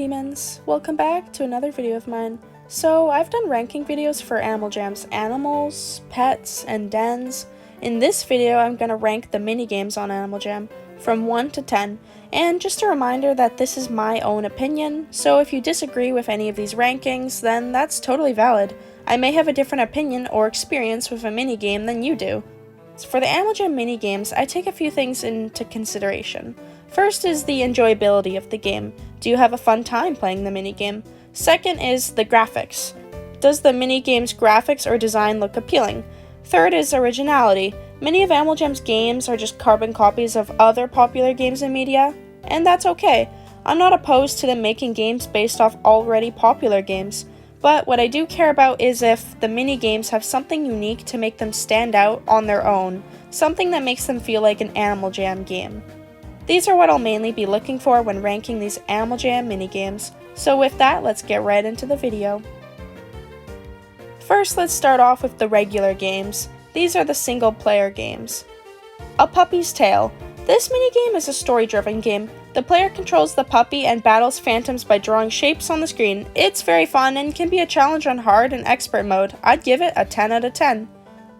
Leamons! Welcome back to another video of mine. So, I've done ranking videos for Animal Jam's animals, pets, and dens. In this video, I'm going to rank the minigames on Animal Jam from 1 to 10, and just a reminder that this is my own opinion, so if you disagree with any of these rankings, then that's totally valid. I may have a different opinion or experience with a minigame than you do. For the Animal Jam minigames, I take a few things into consideration. First is the enjoyability of the game. Do you have a fun time playing the minigame? Second is the graphics. Does the minigame's graphics or design look appealing? Third is originality. Many of Animal Jam's games are just carbon copies of other popular games and media, and that's okay. I'm not opposed to them making games based off already popular games, but what I do care about is if the minigames have something unique to make them stand out on their own, something that makes them feel like an Animal Jam game. These are what I'll mainly be looking for when ranking these Animal Jam minigames, so with that, let's get right into the video. First, let's start off with the regular games. These are the single-player games. A Puppy's Tale. This minigame is a story-driven game. The player controls the puppy and battles phantoms by drawing shapes on the screen. It's very fun and can be a challenge on hard and expert mode. I'd give it a 10 out of 10.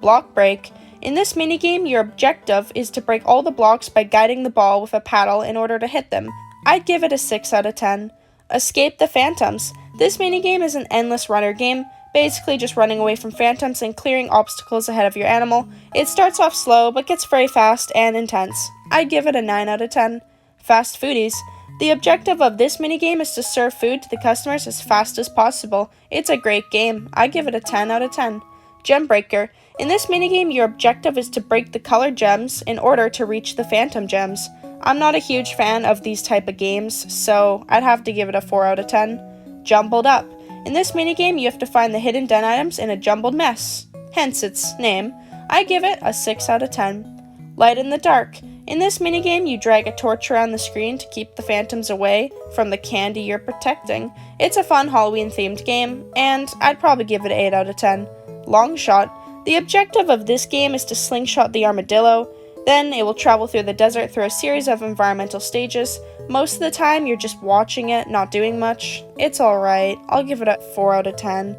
Block Break. In this minigame, your objective is to break all the blocks by guiding the ball with a paddle in order to hit them. I'd give it a 6 out of 10. Escape the Phantoms. This minigame is an endless runner game, basically just running away from phantoms and clearing obstacles ahead of your animal. It starts off slow, but gets very fast and intense. I'd give it a 9 out of 10. Fast Foodies. The objective of this minigame is to serve food to the customers as fast as possible. It's a great game. I give it a 10 out of 10. Gem Breaker. In this minigame, your objective is to break the colored gems in order to reach the phantom gems. I'm not a huge fan of these type of games, so I'd have to give it a 4 out of 10. Jumbled Up. In this minigame, you have to find the hidden den items in a jumbled mess, hence its name. I give it a 6 out of 10. Light in the Dark. In this minigame, you drag a torch around the screen to keep the phantoms away from the candy you're protecting. It's a fun Halloween-themed game, and I'd probably give it an 8 out of 10. Long Shot. The objective of this game is to slingshot the armadillo, then it will travel through the desert through a series of environmental stages. Most of the time, you're just watching it, not doing much. It's alright. I'll give it a 4 out of 10.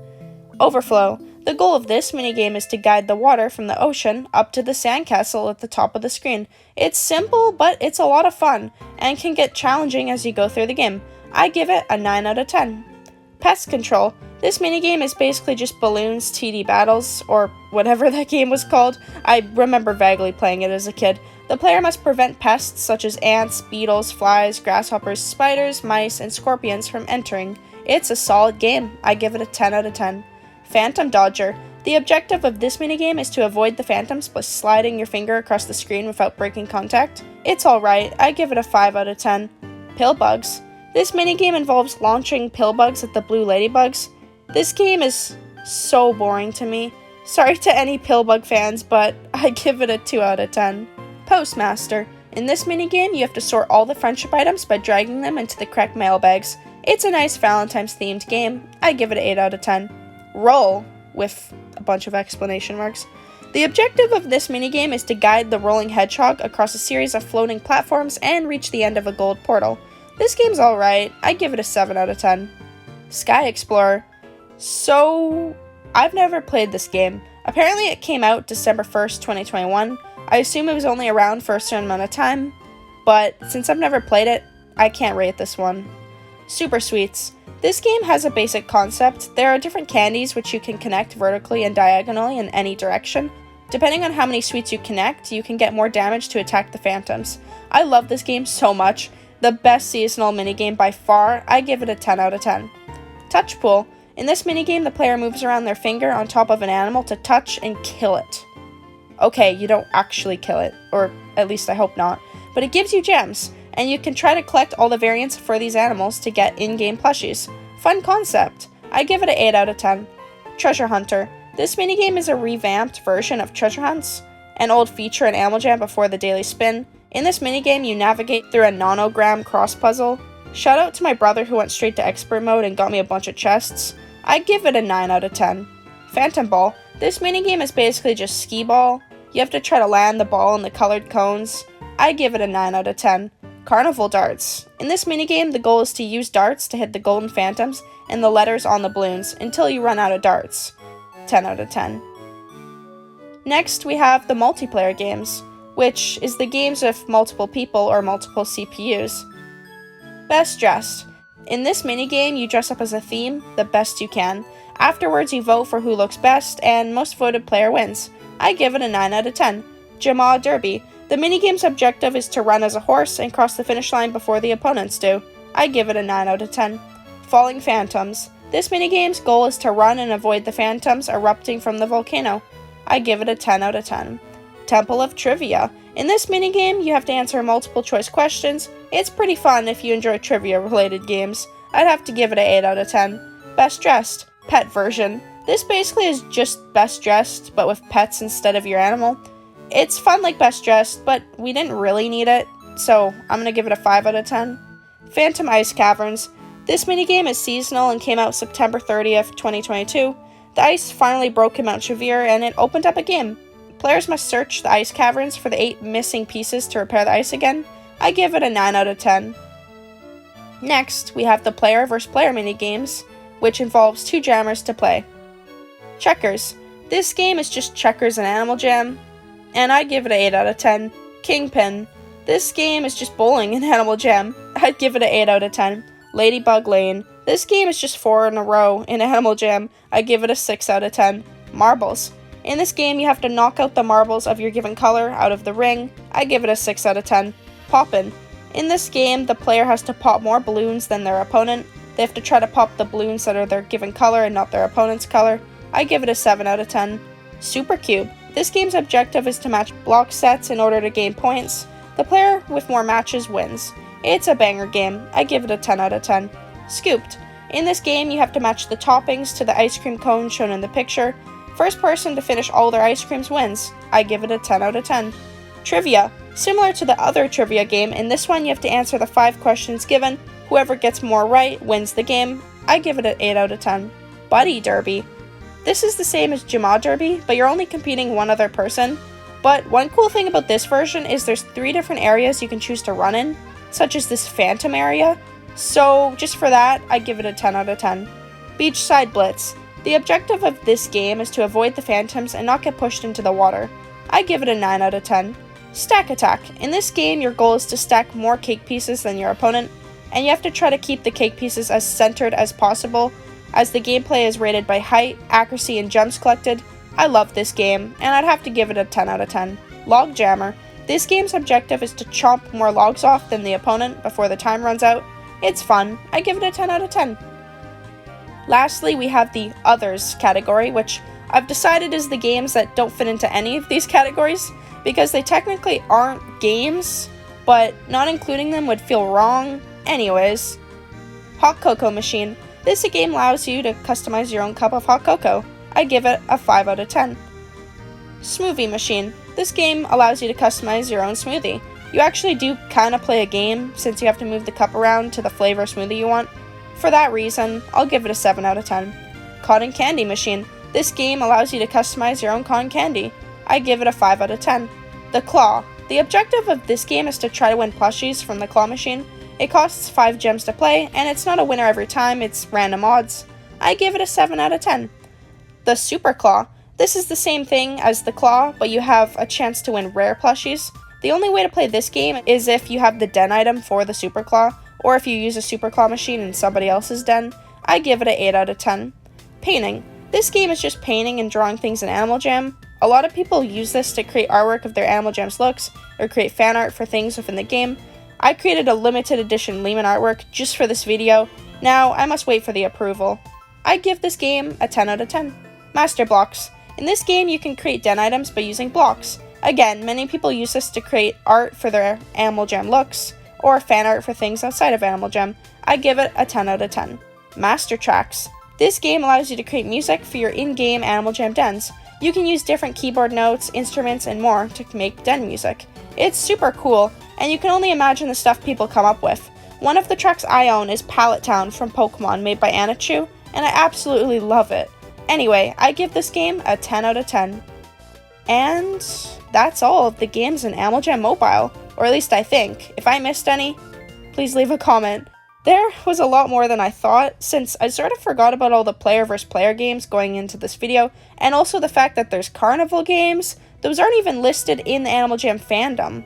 Overflow. The goal of this minigame is to guide the water from the ocean up to the sandcastle at the top of the screen. It's simple, but it's a lot of fun, and can get challenging as you go through the game. I give it a 9 out of 10. Pest Control. This minigame is basically just balloons, TD battles, or whatever that game was called. I remember vaguely playing it as a kid. The player must prevent pests such as ants, beetles, flies, grasshoppers, spiders, mice, and scorpions from entering. It's a solid game. I give it a 10 out of 10. Phantom Dodger. The objective of this minigame is to avoid the phantoms by sliding your finger across the screen without breaking contact. It's alright. I give it a 5 out of 10. Pillbugs. This minigame involves launching pillbugs at the blue ladybugs. This game is so boring to me. Sorry to any pillbug fans, but I give it a 2 out of 10. Postmaster. In this minigame, you have to sort all the friendship items by dragging them into the correct mailbags. It's a nice Valentine's themed game. I give it an 8 out of 10. Roll, with a bunch of exclamation marks. The objective of this minigame is to guide the rolling hedgehog across a series of floating platforms and reach the end of a gold portal. This game's alright. I give it a 7 out of 10. Sky Explorer. So, I've never played this game. Apparently it came out December 1st, 2021. I assume it was only around for a certain amount of time, but since I've never played it, I can't rate this one. Super Sweets. This game has a basic concept. There are different candies which you can connect vertically and diagonally in any direction. Depending on how many sweets you connect, you can get more damage to attack the phantoms. I love this game so much. The best seasonal minigame by far. I give it a 10 out of 10. Touch Pool. In this minigame, the player moves around their finger on top of an animal to touch and kill it. Okay, you don't actually kill it, or at least I hope not, but it gives you gems, and you can try to collect all the variants for these animals to get in-game plushies. Fun concept. I give it an 8 out of 10. Treasure Hunter. This minigame is a revamped version of Treasure Hunts, an old feature in Animal Jam before the Daily Spin. In this minigame, you navigate through a nonogram cross puzzle. Shout out to my brother who went straight to expert mode and got me a bunch of chests. I give it a 9 out of 10. Phantom Ball. This minigame is basically just skee ball. You have to try to land the ball in the colored cones. I give it a 9 out of 10. Carnival darts. In this minigame, the goal is to use darts to hit the golden phantoms and the letters on the balloons until you run out of darts. 10 out of 10. Next, we have the multiplayer games, which is the games with multiple people or multiple CPUs. Best dressed. In this minigame, you dress up as a theme the best you can. Afterwards, you vote for who looks best, and most voted player wins. I give it a 9 out of 10. Jamaa Derby. The minigame's objective is to run as a horse and cross the finish line before the opponents do. I give it a 9 out of 10. Falling Phantoms. This minigame's goal is to run and avoid the phantoms erupting from the volcano. I give it a 10 out of 10. Temple of Trivia. In this minigame, you have to answer multiple choice questions. It's pretty fun if you enjoy trivia-related games. I'd have to give it an 8 out of 10. Best Dressed. Pet version. This basically is just Best Dressed, but with pets instead of your animal. It's fun like Best Dressed, but we didn't really need it, so I'm gonna give it a 5 out of 10. Phantom Ice Caverns. This minigame is seasonal and came out September 30th, 2022. The ice finally broke in Mount Shavir, and it opened up a game. Players must search the ice caverns for the 8 missing pieces to repair the ice again. I give it a 9 out of 10. Next, we have the player vs. player minigames, which involves 2 jammers to play. Checkers. This game is just checkers and Animal Jam, and I give it an 8 out of 10. Kingpin. This game is just bowling and Animal Jam. I'd give it an 8 out of 10. Ladybug Lane. This game is just 4 in a row in Animal Jam. I give it a 6 out of 10. Marbles. In this game, you have to knock out the marbles of your given color out of the ring. I give it a 6 out of 10. Poppin'. In this game, the player has to pop more balloons than their opponent. They have to try to pop the balloons that are their given color and not their opponent's color. I give it a 7 out of 10. Super Cube. This game's objective is to match block sets in order to gain points. The player with more matches wins. It's a banger game. I give it a 10 out of 10. Scooped. In this game, you have to match the toppings to the ice cream cone shown in the picture. First person to finish all their ice creams wins. I give it a 10 out of 10. Trivia. Similar to the other trivia game, in this one you have to answer the 5 questions given. Whoever gets more right wins the game. I give it an 8 out of 10. Buddy Derby. This is the same as Jamaa Derby, but you're only competing one other person. But one cool thing about this version is there's 3 different areas you can choose to run in, such as this phantom area. So just for that, I give it a 10 out of 10. Beachside Blitz. The objective of this game is to avoid the phantoms and not get pushed into the water. I give it a 9 out of 10. Stack Attack. In this game, your goal is to stack more cake pieces than your opponent, and you have to try to keep the cake pieces as centered as possible, as the gameplay is rated by height, accuracy, and gems collected. I love this game, and I'd have to give it a 10 out of 10. Log Jammer. This game's objective is to chomp more logs off than the opponent before the time runs out. It's fun. I give it a 10 out of 10. Lastly, we have the Others category, which I've decided is the games that don't fit into any of these categories, because they technically aren't games, but not including them would feel wrong. Anyways, Hot Cocoa Machine. This game allows you to customize your own cup of hot cocoa. I give it a 5 out of 10. Smoothie Machine. This game allows you to customize your own smoothie. You actually do kind of play a game, since you have to move the cup around to the flavor smoothie you want. For that reason, I'll give it a 7 out of 10. Cotton Candy Machine. This game allows you to customize your own cotton candy. I give it a 5 out of 10. The Claw. The objective of this game is to try to win plushies from the claw machine. It costs 5 gems to play, and it's not a winner every time, it's random odds. I give it a 7 out of 10. The Super Claw. This is the same thing as the Claw, but you have a chance to win rare plushies. The only way to play this game is if you have the den item for the Super Claw, or if you use a Super Claw machine in somebody else's den. I give it an 8 out of 10. Painting. This game is just painting and drawing things in Animal Jam. A lot of people use this to create artwork of their Animal Jam's looks, or create fan art for things within the game. I created a limited edition Leamon artwork just for this video. Now, I must wait for the approval. I give this game a 10 out of 10. Master Blocks. In this game, you can create den items by using blocks. Again, many people use this to create art for their Animal Jam looks, or fan art for things outside of Animal Jam. I give it a 10 out of 10. Master Tracks. This game allows you to create music for your in-game Animal Jam dens. You can use different keyboard notes, instruments, and more to make den music. It's super cool, and you can only imagine the stuff people come up with. One of the tracks I own is Pallet Town from Pokemon, made by Anichu, and I absolutely love it. Anyway, I give this game a 10 out of 10. And that's all of the games in Animal Jam Mobile. or at least I think. If I missed any, please leave a comment. There was a lot more than I thought, since I sort of forgot about all the player versus player games going into this video, and also the fact that there's carnival games. Those aren't even listed in the Animal Jam fandom.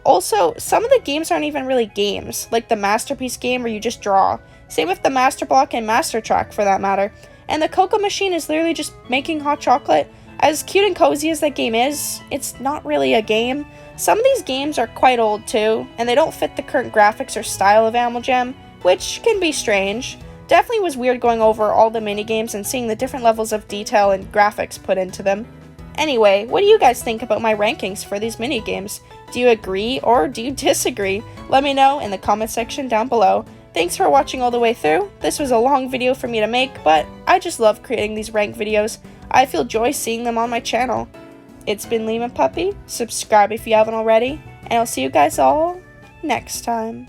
Also, some of the games aren't even really games, like the Masterpiece game where you just draw. Same with the Master Block and Master Track for that matter. And the Cocoa Machine is literally just making hot chocolate. As cute and cozy as that game is, it's not really a game. Some of these games are quite old too, and they don't fit the current graphics or style of Animal Jam, which can be strange. Definitely was weird going over all the minigames and seeing the different levels of detail and graphics put into them. Anyway, what do you guys think about my rankings for these minigames? Do you agree or do you disagree? Let me know in the comment section down below. Thanks for watching all the way through. This was a long video for me to make, but I just love creating these rank videos. I feel joy seeing them on my channel. It's been Leamon Puppy. Subscribe if you haven't already, and I'll see you guys all next time.